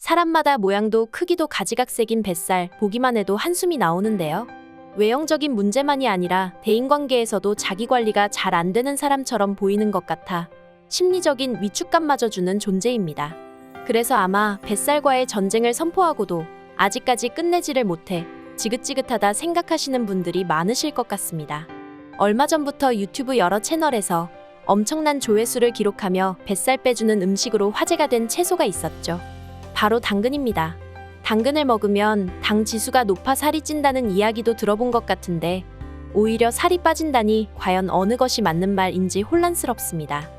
사람마다 모양도 크기도 가지각색인 뱃살, 보기만 해도 한숨이 나오는데요. 외형적인 문제만이 아니라 대인관계에서도 자기관리가 잘 안 되는 사람처럼 보이는 것 같아 심리적인 위축감마저 주는 존재입니다. 그래서 아마 뱃살과의 전쟁을 선포하고도 아직까지 끝내지를 못해 지긋지긋하다 생각하시는 분들이 많으실 것 같습니다. 얼마 전부터 유튜브 여러 채널에서 엄청난 조회수를 기록하며 뱃살 빼주는 음식으로 화제가 된 채소가 있었죠. 바로 당근입니다. 당근을 먹으면 당 지수가 높아 살이 찐다는 이야기도 들어본 것 같은데 오히려 살이 빠진다니 과연 어느 것이 맞는 말인지 혼란스럽습니다.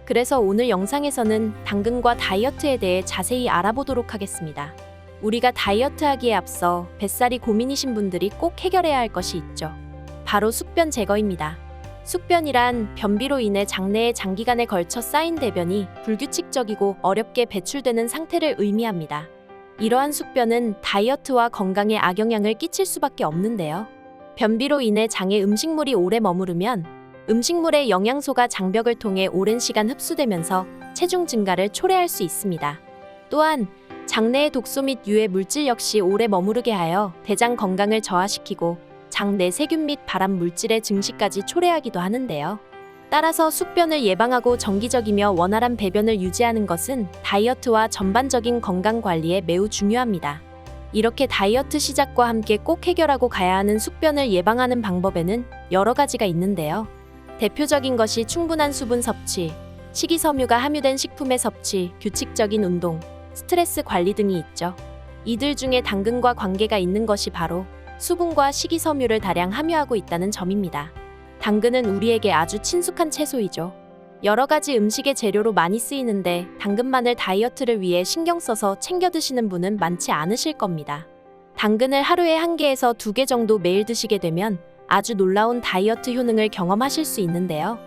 그래서 오늘 영상에서는 당근과 다이어트에 대해 자세히 알아보도록 하겠습니다. 우리가 다이어트하기에 앞서 뱃살이 고민이신 분들이 꼭 해결해야 할 것이 있죠. 바로 숙변 제거입니다. 숙변이란 변비로 인해 장내에 장기간에 걸쳐 쌓인 대변이 불규칙적이고 어렵게 배출되는 상태를 의미합니다. 이러한 숙변은 다이어트와 건강에 악영향을 끼칠 수밖에 없는데요. 변비로 인해 장에 음식물이 오래 머무르면 음식물의 영양소가 장벽을 통해 오랜 시간 흡수되면서 체중 증가를 초래할 수 있습니다. 또한 장내의 독소 및 유해 물질 역시 오래 머무르게 하여 대장 건강을 저하시키고 장 내 세균 및 발암 물질의 증식까지 초래하기도 하는데요. 따라서 숙변을 예방하고 정기적이며 원활한 배변을 유지하는 것은 다이어트와 전반적인 건강 관리에 매우 중요합니다. 이렇게 다이어트 시작과 함께 꼭 해결하고 가야 하는 숙변을 예방하는 방법에는 여러 가지가 있는데요. 대표적인 것이 충분한 수분 섭취, 식이섬유가 함유된 식품의 섭취, 규칙적인 운동, 스트레스 관리 등이 있죠. 이들 중에 당근과 관계가 있는 것이 바로 수분과 식이섬유를 다량 함유하고 있다는 점입니다. 당근은 우리에게 아주 친숙한 채소이죠. 여러 가지 음식의 재료로 많이 쓰이는데 당근만을 다이어트를 위해 신경 써서 챙겨 드시는 분은 많지 않으실 겁니다. 당근을 하루에 1개에서 2개 정도 매일 드시게 되면 아주 놀라운 다이어트 효능을 경험하실 수 있는데요.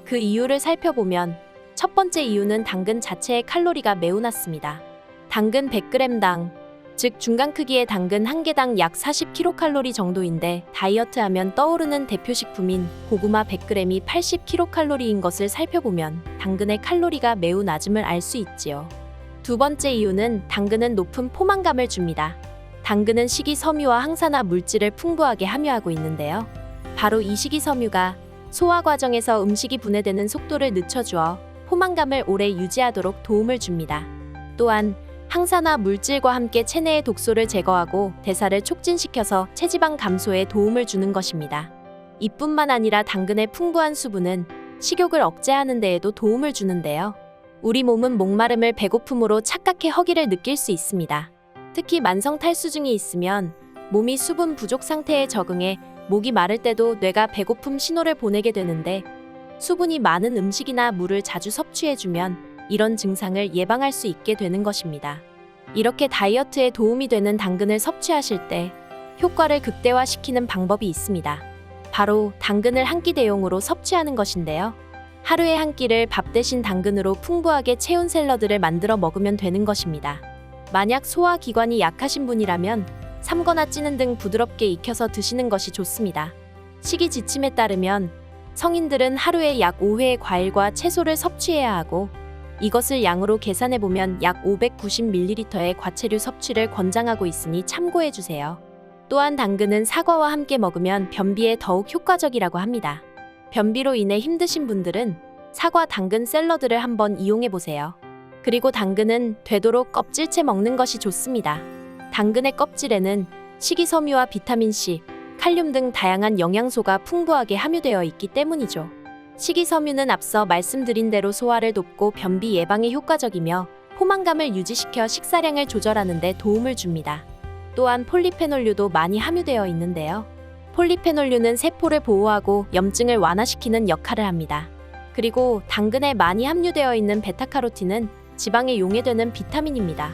그 이유를 살펴보면 첫 번째 이유는 당근 자체의 칼로리가 매우 낮습니다. 당근 100g당, 즉 중간 크기의 당근 1개당 약 40kcal 정도인데 다이어트하면 떠오르는 대표식품인 고구마 100g이 80kcal인 것을 살펴보면 당근의 칼로리가 매우 낮음을 알 수 있지요. 두 번째 이유는 당근은 높은 포만감을 줍니다. 당근은 식이섬유와 항산화 물질을 풍부하게 함유하고 있는데요. 바로 이 식이섬유가 소화 과정에서 음식이 분해되는 속도를 늦춰주어 포만감을 오래 유지하도록 도움을 줍니다. 또한 항산화 물질과 함께 체내의 독소를 제거하고 대사를 촉진시켜서 체지방 감소에 도움을 주는 것입니다. 이뿐만 아니라 당근의 풍부한 수분은 식욕을 억제하는 데에도 도움을 주는데요. 우리 몸은 목마름을 배고픔으로 착각해 허기를 느낄 수 있습니다. 특히 만성 탈수증이 있으면 몸이 수분 부족 상태에 적응해 목이 마를 때도 뇌가 배고픔 신호를 보내게 되는데 수분이 많은 음식이나 물을 자주 섭취해주면 이런 증상을 예방할 수 있게 되는 것입니다. 이렇게 다이어트에 도움이 되는 당근을 섭취하실 때 효과를 극대화시키는 방법이 있습니다. 바로 당근을 한 끼 대용으로 섭취하는 것인데요. 하루에 한 끼를 밥 대신 당근으로 풍부하게 채운 샐러드를 만들어 먹으면 되는 것입니다. 만약 소화기관이 약하신 분이라면 삶거나 찌는 등 부드럽게 익혀서 드시는 것이 좋습니다. 식이 지침에 따르면 성인들은 하루에 약 5회의 과일과 채소를 섭취해야 하고 이것을 양으로 계산해보면 약 590ml의 과채류 섭취를 권장하고 있으니 참고해주세요. 또한 당근은 사과와 함께 먹으면 변비에 더욱 효과적이라고 합니다. 변비로 인해 힘드신 분들은 사과 당근 샐러드를 한번 이용해보세요. 그리고 당근은 되도록 껍질째 먹는 것이 좋습니다. 당근의 껍질에는 식이섬유와 비타민C, 칼륨 등 다양한 영양소가 풍부하게 함유되어 있기 때문이죠. 식이섬유는 앞서 말씀드린 대로 소화를 돕고 변비 예방에 효과적이며 포만감을 유지시켜 식사량을 조절하는 데 도움을 줍니다. 또한 폴리페놀류도 많이 함유되어 있는데요. 폴리페놀류는 세포를 보호하고 염증을 완화시키는 역할을 합니다. 그리고 당근에 많이 함유되어 있는 베타카로틴은 지방에 용해되는 비타민입니다.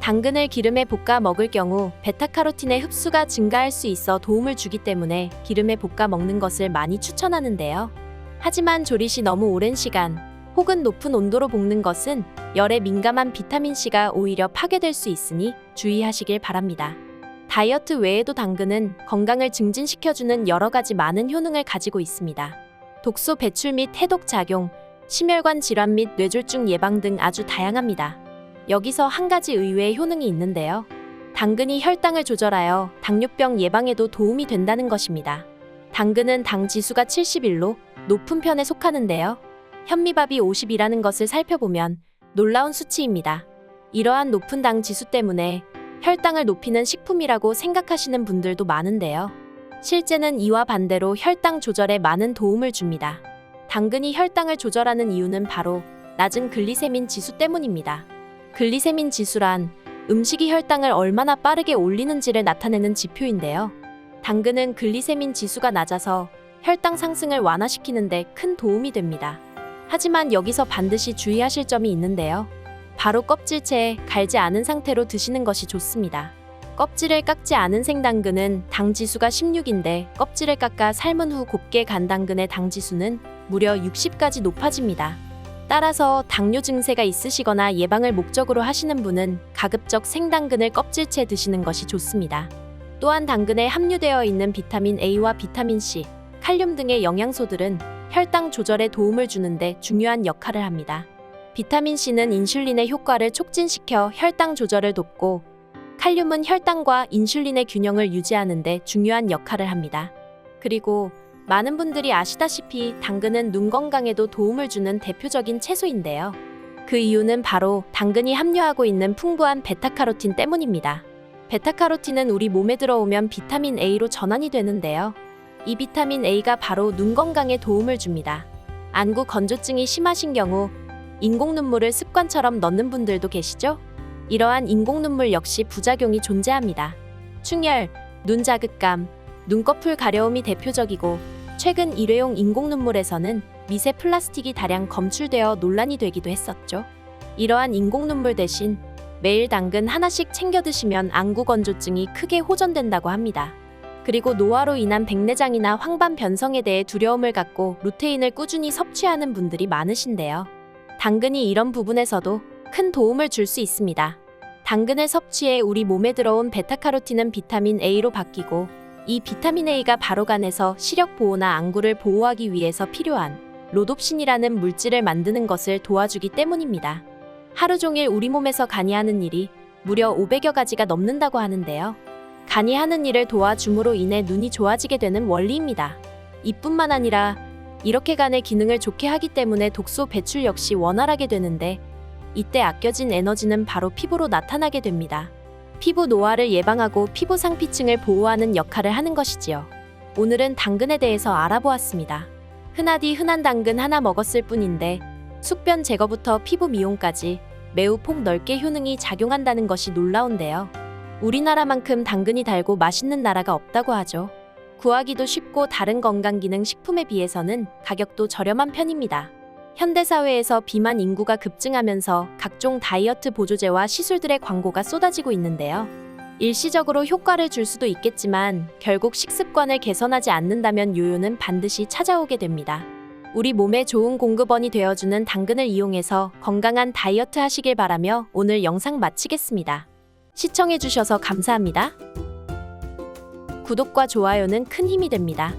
당근을 기름에 볶아 먹을 경우 베타카로틴의 흡수가 증가할 수 있어 도움을 주기 때문에 기름에 볶아 먹는 것을 많이 추천하는데요. 하지만 조리 시 너무 오랜 시간 혹은 높은 온도로 볶는 것은 열에 민감한 비타민C가 오히려 파괴될 수 있으니 주의하시길 바랍니다. 다이어트 외에도 당근은 건강을 증진시켜주는 여러 가지 많은 효능을 가지고 있습니다. 독소 배출 및 해독 작용, 심혈관 질환 및 뇌졸중 예방 등 아주 다양합니다. 여기서 한 가지 의외의 효능이 있는데요. 당근이 혈당을 조절하여 당뇨병 예방에도 도움이 된다는 것입니다. 당근은 당 지수가 71로 높은 편에 속하는데요. 현미밥이 50이라는 것을 살펴보면 놀라운 수치입니다. 이러한 높은 당 지수 때문에 혈당을 높이는 식품이라고 생각하시는 분들도 많은데요. 실제는 이와 반대로 혈당 조절에 많은 도움을 줍니다. 당근이 혈당을 조절하는 이유는 바로 낮은 글리세민 지수 때문입니다. 글리세민 지수란 음식이 혈당을 얼마나 빠르게 올리는지를 나타내는 지표인데요. 당근은 글리세민 지수가 낮아서 혈당 상승을 완화시키는 데 큰 도움이 됩니다. 하지만 여기서 반드시 주의하실 점이 있는데요. 바로 껍질채에 갈지 않은 상태로 드시는 것이 좋습니다. 껍질을 깎지 않은 생당근은 당 지수가 16인데 껍질을 깎아 삶은 후 곱게 간 당근의 당 지수는 무려 60까지 높아집니다. 따라서 당뇨 증세가 있으시거나 예방을 목적으로 하시는 분은 가급적 생당근을 껍질째 드시는 것이 좋습니다. 또한 당근에 함유되어 있는 비타민 A와 비타민 C, 칼륨 등의 영양소들은 혈당 조절에 도움을 주는데 중요한 역할을 합니다. 비타민 C는 인슐린의 효과를 촉진시켜 혈당 조절을 돕고 칼륨은 혈당과 인슐린의 균형을 유지하는 데 중요한 역할을 합니다. 그리고 많은 분들이 아시다시피 당근은 눈 건강에도 도움을 주는 대표적인 채소인데요. 그 이유는 바로 당근이 함유하고 있는 풍부한 베타카로틴 때문입니다. 베타카로틴은 우리 몸에 들어오면 비타민 A로 전환이 되는데요. 이 비타민 A가 바로 눈 건강에 도움을 줍니다. 안구 건조증이 심하신 경우 인공 눈물을 습관처럼 넣는 분들도 계시죠? 이러한 인공 눈물 역시 부작용이 존재합니다. 충혈, 눈 자극감, 눈꺼풀 가려움이 대표적이고 최근 일회용 인공 눈물에서는 미세 플라스틱이 다량 검출되어 논란이 되기도 했었죠. 이러한 인공 눈물 대신 매일 당근 하나씩 챙겨 드시면 안구 건조증이 크게 호전된다고 합니다. 그리고 노화로 인한 백내장이나 황반 변성에 대해 두려움을 갖고 루테인을 꾸준히 섭취하는 분들이 많으신데요. 당근이 이런 부분에서도 큰 도움을 줄 수 있습니다. 당근을 섭취해 우리 몸에 들어온 베타카로틴은 비타민 A로 바뀌고 이 비타민 A가 바로 간에서 시력 보호나 안구를 보호하기 위해서 필요한 로놉신이라는 물질을 만드는 것을 도와주기 때문입니다. 하루 종일 우리 몸에서 간이 하는 일이 무려 500여 가지가 넘는다고 하는데요. 간이 하는 일을 도와줌으로 인해 눈이 좋아지게 되는 원리입니다. 이뿐만 아니라 이렇게 간의 기능을 좋게 하기 때문에 독소 배출 역시 원활하게 되는데 이때 아껴진 에너지는 바로 피부로 나타나게 됩니다. 피부 노화를 예방하고 피부 상피층을 보호하는 역할을 하는 것이지요. 오늘은 당근에 대해서 알아보았습니다. 흔하디 흔한 당근 하나 먹었을 뿐인데 숙변 제거부터 피부 미용까지 매우 폭넓게 효능이 작용한다는 것이 놀라운데요. 우리나라만큼 당근이 달고 맛있는 나라가 없다고 하죠. 구하기도 쉽고 다른 건강기능 식품에 비해서는 가격도 저렴한 편입니다. 현대사회에서 비만 인구가 급증하면서 각종 다이어트 보조제와 시술들의 광고가 쏟아지고 있는데요. 일시적으로 효과를 줄 수도 있겠지만 결국 식습관을 개선하지 않는다면 요요는 반드시 찾아오게 됩니다. 우리 몸에 좋은 공급원이 되어주는 당근을 이용해서 건강한 다이어트 하시길 바라며 오늘 영상 마치겠습니다. 시청해주셔서 감사합니다. 구독과 좋아요는 큰 힘이 됩니다.